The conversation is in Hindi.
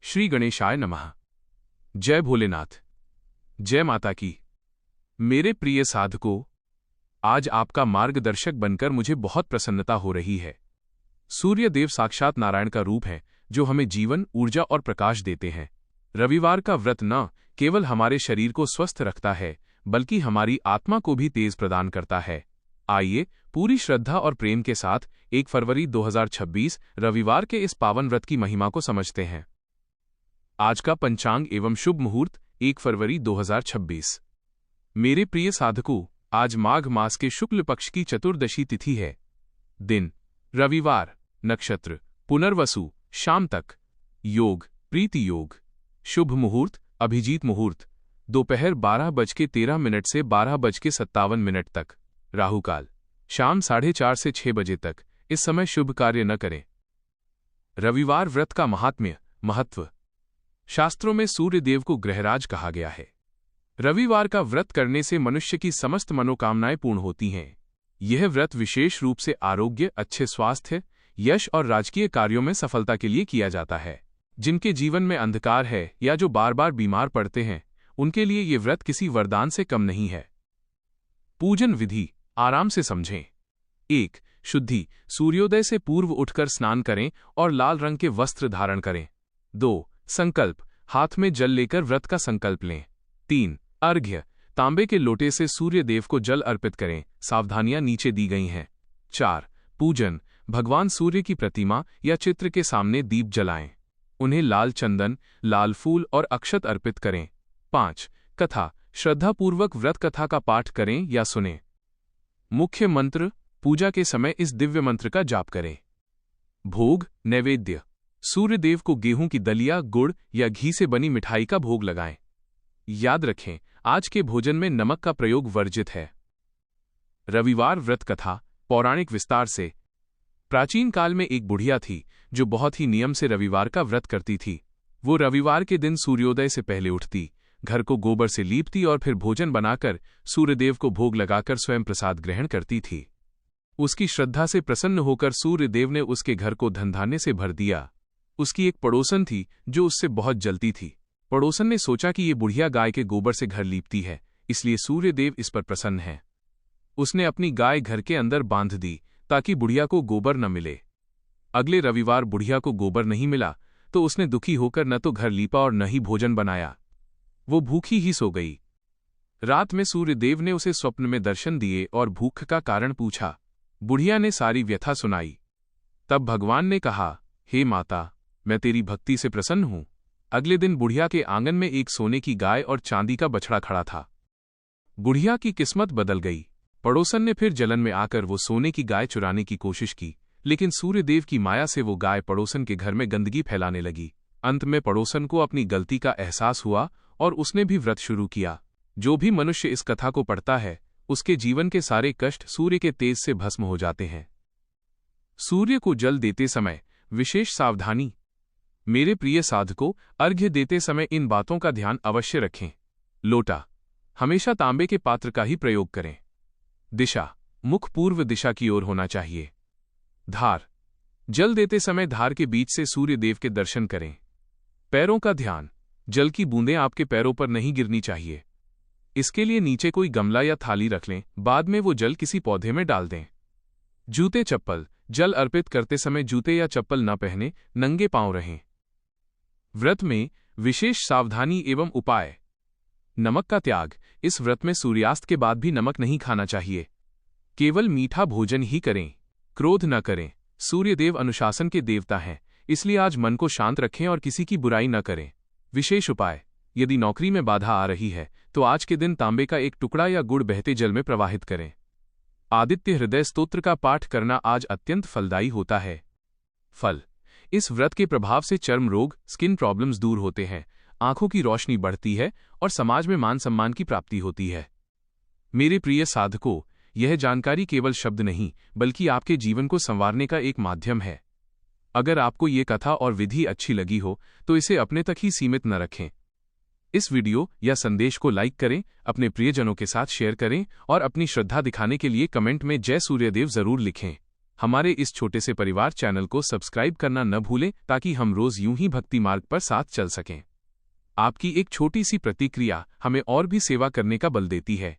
श्री गणेशाय नमः। जय भोलेनाथ। जय माता की। मेरे प्रिय साधकों, आज आपका मार्गदर्शक बनकर मुझे बहुत प्रसन्नता हो रही है। सूर्य देव साक्षात नारायण का रूप है जो हमें जीवन, ऊर्जा और प्रकाश देते हैं। रविवार का व्रत न केवल हमारे शरीर को स्वस्थ रखता है बल्कि हमारी आत्मा को भी तेज प्रदान करता है। आइए पूरी श्रद्धा और प्रेम के साथ 1 फरवरी 2026 रविवार के इस पावन व्रत की महिमा को समझते हैं। आज का पंचांग एवं शुभ मुहूर्त 1 फरवरी 2026। मेरे प्रिय साधकों, आज माघ मास के शुक्ल पक्ष की चतुर्दशी तिथि है। दिन रविवार, नक्षत्र पुनर्वसु, शाम तक। योग प्रीति योग। शुभ मुहूर्त अभिजीत मुहूर्त दोपहर 12:13 से 12:57 तक। राहुकाल शाम 4:30 से 6 बजे तक। इस समय शुभ कार्य न करें। रविवार व्रत का महात्म्य महत्व। शास्त्रों में सूर्य देव को ग्रहराज कहा गया है। रविवार का व्रत करने से मनुष्य की समस्त मनोकामनाएं पूर्ण होती हैं। यह व्रत विशेष रूप से आरोग्य, अच्छे स्वास्थ्य, यश और राजकीय कार्यों में सफलता के लिए किया जाता है। जिनके जीवन में अंधकार है या जो बार बार बीमार पड़ते हैं, उनके लिए ये व्रत किसी वरदान से कम नहीं है। पूजन विधि आराम से समझें। 1. शुद्धि सूर्योदय से पूर्व उठकर स्नान करें और लाल रंग के वस्त्र धारण करें। 2. संकल्प हाथ में जल लेकर व्रत का संकल्प लें। 3. अर्घ्य तांबे के लोटे से सूर्य देव को जल अर्पित करें। सावधानियां नीचे दी गई हैं। 4. पूजन भगवान सूर्य की प्रतिमा या चित्र के सामने दीप जलाएं। उन्हें लाल चंदन, लाल फूल और अक्षत अर्पित करें। 5. कथा श्रद्धापूर्वक व्रत कथा का पाठ करें या सुनें। मुख्य मंत्र पूजा के समय इस दिव्य मंत्र का जाप करें। भोग नैवेद्य सूर्य देव को गेहूं की दलिया, गुड़ या घी से बनी मिठाई का भोग लगाएं। याद रखें, आज के भोजन में नमक का प्रयोग वर्जित है। रविवार व्रत कथा पौराणिक विस्तार से। प्राचीन काल में एक बुढ़िया थी जो बहुत ही नियम से रविवार का व्रत करती थी। वो रविवार के दिन सूर्योदय से पहले उठती, घर को गोबर से लीपती और फिर भोजन बनाकर सूर्यदेव को भोग लगाकर स्वयं प्रसाद ग्रहण करती थी। उसकी श्रद्धा से प्रसन्न होकर सूर्यदेव ने उसके घर को धन धान्य से भर दिया। उसकी एक पड़ोसन थी जो उससे बहुत जलती थी। पड़ोसन ने सोचा कि ये बुढ़िया गाय के गोबर से घर लीपती है, इसलिए सूर्यदेव इस पर प्रसन्न है। उसने अपनी गाय घर के अंदर बांध दी ताकि बुढ़िया को गोबर न मिले। अगले रविवार बुढ़िया को गोबर नहीं मिला तो उसने दुखी होकर न तो घर लीपा और न ही भोजन बनाया। वो भूखी ही सो गई। रात में सूर्यदेव ने उसे स्वप्न में दर्शन दिए और भूख का कारण पूछा। बुढ़िया ने सारी व्यथा सुनाई। तब भगवान ने कहा, हे माता, मैं तेरी भक्ति से प्रसन्न हूं। अगले दिन बुढ़िया के आंगन में एक सोने की गाय और चांदी का बछड़ा खड़ा था। बुढ़िया की किस्मत बदल गई। पड़ोसन ने फिर जलन में आकर वो सोने की गाय चुराने की कोशिश की, लेकिन सूर्यदेव की माया से वो गाय पड़ोसन के घर में गंदगी फैलाने लगी। अंत में पड़ोसन को अपनी गलती का एहसास हुआ और उसने भी व्रत शुरू किया। जो भी मनुष्य इस कथा को पढ़ता है, उसके जीवन के सारे कष्ट सूर्य के तेज से भस्म हो जाते हैं। सूर्य को जल देते समय विशेष सावधानी। मेरे प्रिय साधकों, अर्घ्य देते समय इन बातों का ध्यान अवश्य रखें। लोटा हमेशा तांबे के पात्र का ही प्रयोग करें। दिशा मुख पूर्व दिशा की ओर होना चाहिए। धार जल देते समय धार के बीच से सूर्य देव के दर्शन करें। पैरों का ध्यान जल की बूंदें आपके पैरों पर नहीं गिरनी चाहिए। इसके लिए नीचे कोई गमला या थाली रख लें, बाद में वो जल किसी पौधे में डाल दें। जूते चप्पल जल अर्पित करते समय जूते या चप्पल न पहने, नंगे पांव रहें। व्रत में विशेष सावधानी एवं उपाय। नमक का त्याग इस व्रत में सूर्यास्त के बाद भी नमक नहीं खाना चाहिए। केवल मीठा भोजन ही करें। क्रोध न करें। सूर्यदेव अनुशासन के देवता हैं, इसलिए आज मन को शांत रखें और किसी की बुराई न करें। विशेष उपाय। यदि नौकरी में बाधा आ रही है तो आज के दिन तांबे का एक टुकड़ा या गुड़ बहते जल में प्रवाहित करें। आदित्य हृदय स्तोत्र का पाठ करना आज अत्यंत फलदायी होता है। फल इस व्रत के प्रभाव से चर्म रोग, स्किन प्रॉब्लम्स दूर होते हैं, आंखों की रोशनी बढ़ती है और समाज में मान सम्मान की प्राप्ति होती है। मेरे प्रिय साधकों, यह जानकारी केवल शब्द नहीं बल्कि आपके जीवन को संवारने का एक माध्यम है। अगर आपको ये कथा और विधि अच्छी लगी हो तो इसे अपने तक ही सीमित न रखें। इस वीडियो या संदेश को लाइक करें, अपने प्रियजनों के साथ शेयर करें और अपनी श्रद्धा दिखाने के लिए कमेंट में जय सूर्यदेव जरूर लिखें। हमारे इस छोटे से परिवार चैनल को सब्सक्राइब करना न भूलें ताकि हम रोज यूं ही भक्ति मार्ग पर साथ चल सकें। आपकी एक छोटी सी प्रतिक्रिया हमें और भी सेवा करने का बल देती है।